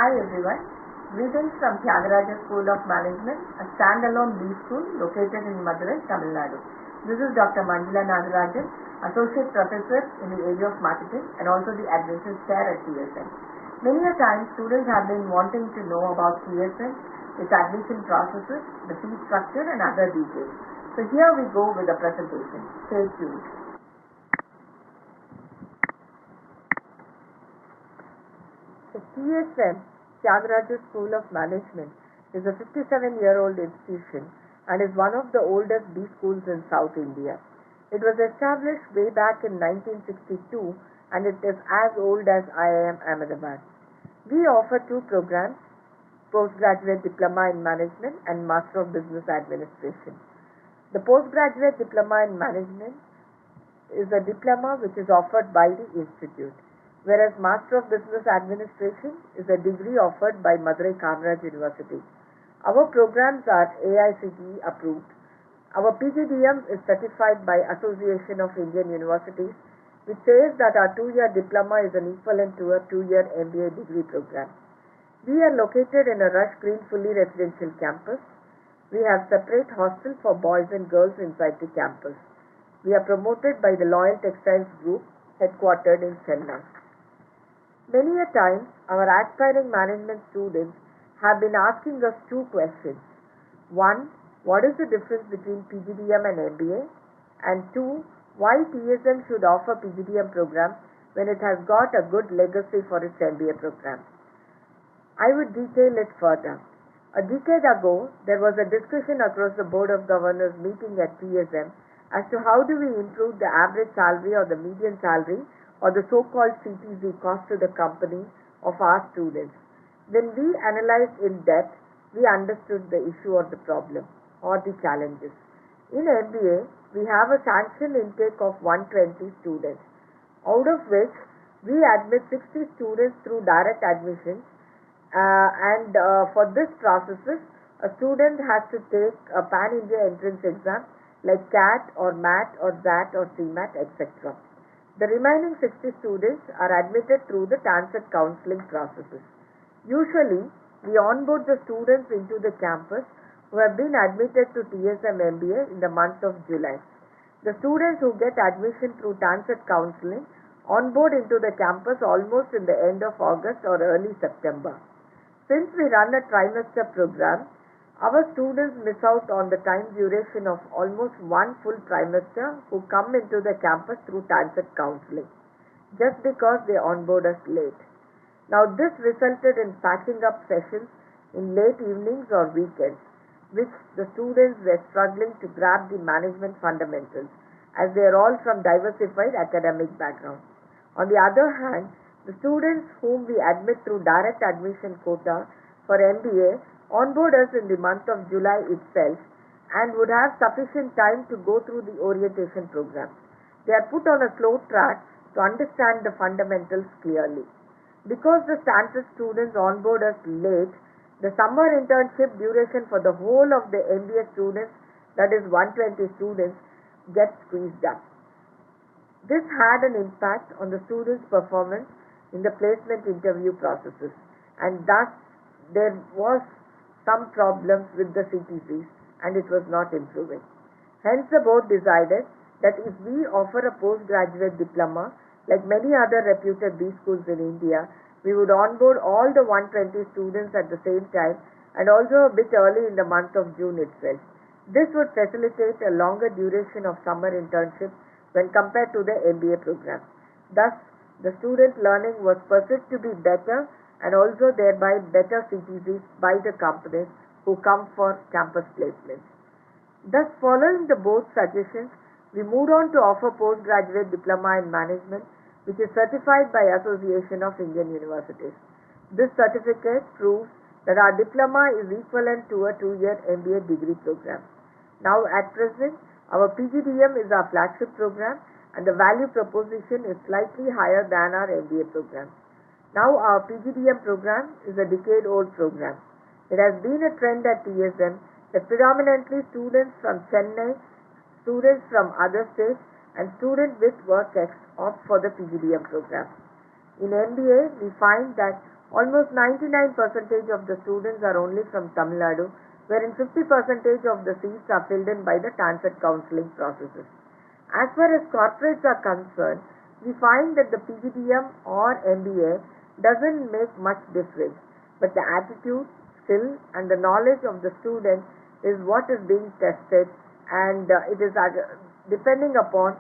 Hi everyone. Greetings from Tyagaraja School of Management, a standalone B school located in Madurai, Tamil Nadu. This is Dr. Manjula Nagarajan, Associate Professor in the area of marketing and also the Admissions Chair at TSM. Many a time students have been wanting to know about TSM, its admission processes, the fee structure and other details. So here we go with the presentation. Stay tuned. The TSM, Tyagaraja School of Management, is a 57-year-old institution and is one of the oldest B schools in South India. It was established way back in 1962 and it is as old as IIM Ahmedabad. We offer two programs, Postgraduate Diploma in Management and Master of Business Administration. The Postgraduate Diploma in Management is a diploma which is offered by the institute, whereas Master of Business Administration is a degree offered by Madurai Kamaraj University. Our programs are AICTE approved. Our PGDM is certified by Association of Indian Universities, which says that our 2-year diploma is an equivalent to a 2-year MBA degree program. We are located in a Rush Green fully residential campus. We have separate hostel for boys and girls inside the campus. We are promoted by the Loyal Textiles Group, headquartered in Chennai. Many a time, our aspiring management students have been asking us two questions. One, what is the difference between PGDM and MBA? And two, why TSM should offer PGDM program when it has got a good legacy for its MBA program? I would detail it further. A decade ago, there was a discussion across the Board of Governors meeting at TSM as to how do we improve the average salary or the median salary or the so-called CTZ, cost to the company, of our students. When we analyzed in depth, we understood the issue or the problem or the challenges. In MBA, we have a sanctioned intake of 120 students, out of which we admit 60 students through direct admissions, and for this processes, a student has to take a Pan-India entrance exam like CAT or MAT or ZAT or CMAT, etc. The remaining 60 students are admitted through the TANCET counseling processes. Usually, we onboard the students into the campus who have been admitted to TSM MBA in the month of July. The students who get admission through TANCET counseling onboard into the campus almost in the end of August or early September. Since we run a trimester program, our students miss out on the time duration of almost one full trimester who come into the campus through TANCET counseling, just because they onboard us late. Now this resulted in packing up sessions in late evenings or weekends, which the students were struggling to grab the management fundamentals as they are all from diversified academic backgrounds. On the other hand, the students whom we admit through direct admission quota for MBA onboard us in the month of July itself and would have sufficient time to go through the orientation program. They are put on a slow track to understand the fundamentals clearly. Because the standard students onboard us late, the summer internship duration for the whole of the MBA students, that is 120 students, gets squeezed up. This had an impact on the students' performance in the placement interview processes, and thus there was some problems with the CTCs and it was not improving. Hence the board decided that if we offer a postgraduate diploma, like many other reputed B schools in India, we would onboard all the 120 students at the same time and also a bit early in the month of June itself. This would facilitate a longer duration of summer internship when compared to the MBA program. Thus, the student learning was perceived to be better and also thereby better CTCs by the companies who come for campus placements. Thus, following the board's suggestions, we moved on to offer postgraduate diploma in management, which is certified by Association of Indian Universities. This certificate proves that our diploma is equivalent to a 2-year MBA degree program. Now at present, our PGDM is our flagship program and the value proposition is slightly higher than our MBA program. Now our PGDM program is a decade-old program. It has been a trend at TSM that predominantly students from Chennai, students from other states and students with work ex opt for the PGDM program. In MBA, we find that Almost 99% of the students are only from Tamil Nadu, wherein 50% of the seats are filled in by the TANCET counseling processes. As far as corporates are concerned, we find that the PGDM or MBA doesn't make much difference, but the attitude, skill and the knowledge of the student is what is being tested, and it is depending upon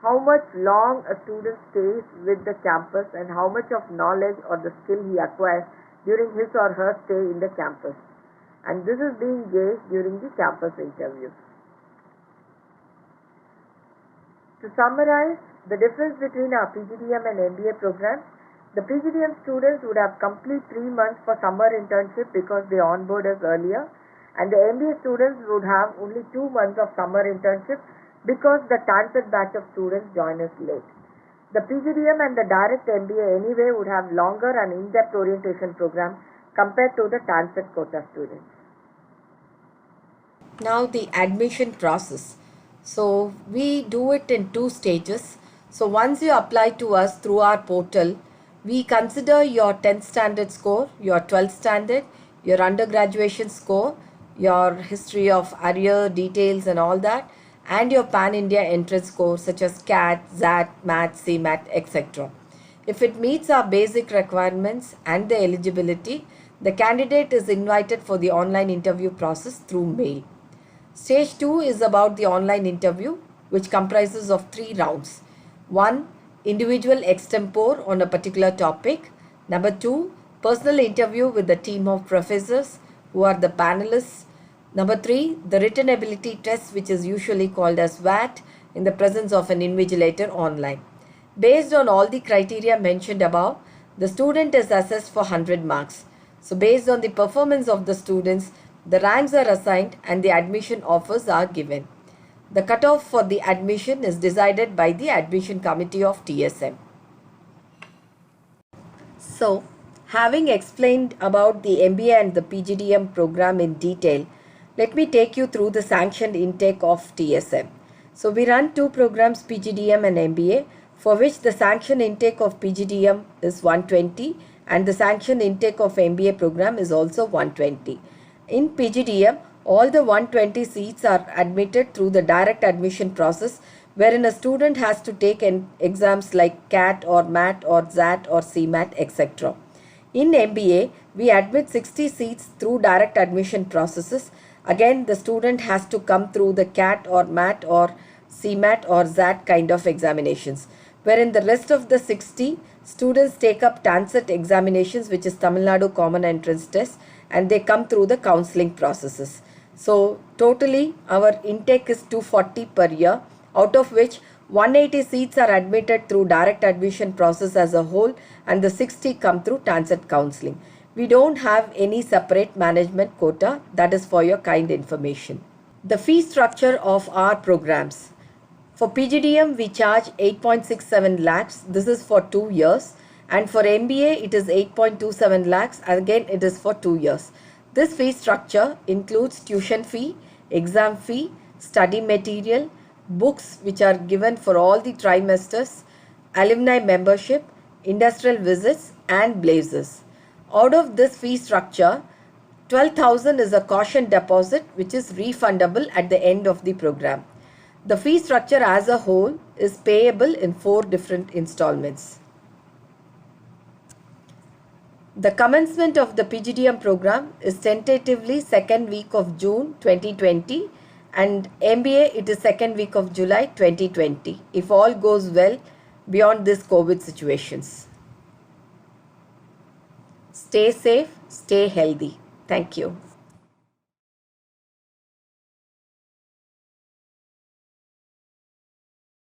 how much long a student stays with the campus and how much of knowledge or the skill he acquires during his or her stay in the campus. And this is being gauged during the campus interviews. To summarize the difference between our PGDM and MBA programs, the PGDM students would have complete 3 months for summer internship because they onboard us earlier, and the MBA students would have only 2 months of summer internship because the TANCET batch of students join us late. The PGDM and the direct MBA anyway would have longer and in-depth orientation program compared to the TANCET quota students. Now the admission process. So we do it in 2 stages. So once you apply to us through our portal, we consider your 10th standard score, your 12th standard, your undergraduation score, your history of arrear details and all that, and your Pan-India entrance score such as CAT, ZAT, MAT, CMAT, etc. If it meets our basic requirements and the eligibility, the candidate is invited for the online interview process through mail. Stage 2 is about the online interview, which comprises of 3 rounds. 1. Individual extempore on a particular topic. Number 2. Personal interview with the team of professors who are the panelists. Number 3. The written ability test, which is usually called as VAT, in the presence of an invigilator online. Based on all the criteria mentioned above, the student is assessed for 100 marks. So based on the performance of the students, the ranks are assigned and the admission offers are given. The cutoff for the admission is decided by the admission committee of TSM. So, having explained about the MBA and the PGDM program in detail, let me take you through the sanctioned intake of TSM. So we run 2 programs, PGDM and MBA, for which the sanctioned intake of PGDM is 120 and the sanctioned intake of MBA program is also 120. In PGDM, all the 120 seats are admitted through the direct admission process, wherein a student has to take exams like CAT or MAT or ZAT or CMAT, etc. In MBA, we admit 60 seats through direct admission processes. Again, the student has to come through the CAT or MAT or CMAT or ZAT kind of examinations, wherein the rest of the 60 students take up TANCET examinations, which is Tamil Nadu Common Entrance Test, and they come through the counseling processes. So totally our intake is 240 per year, out of which 180 seats are admitted through direct admission process as a whole and the 60 come through TANCET counseling. We don't have any separate management quota. That is for your kind information. The fee structure of our programs. For PGDM, we charge 8.67 lakhs. This is for 2 years. And for MBA, it is 8.27 lakhs. Again, it is for 2 years. This fee structure includes tuition fee, exam fee, study material, books which are given for all the trimesters, alumni membership, industrial visits and blazers. Out of this fee structure, 12,000 is a caution deposit which is refundable at the end of the program. The fee structure as a whole is payable in 4 different installments. The commencement of the PGDM program is tentatively 2nd week of June 2020 and MBA it is 2nd week of July 2020 if all goes well beyond this COVID situations. Stay safe, stay healthy. Thank you.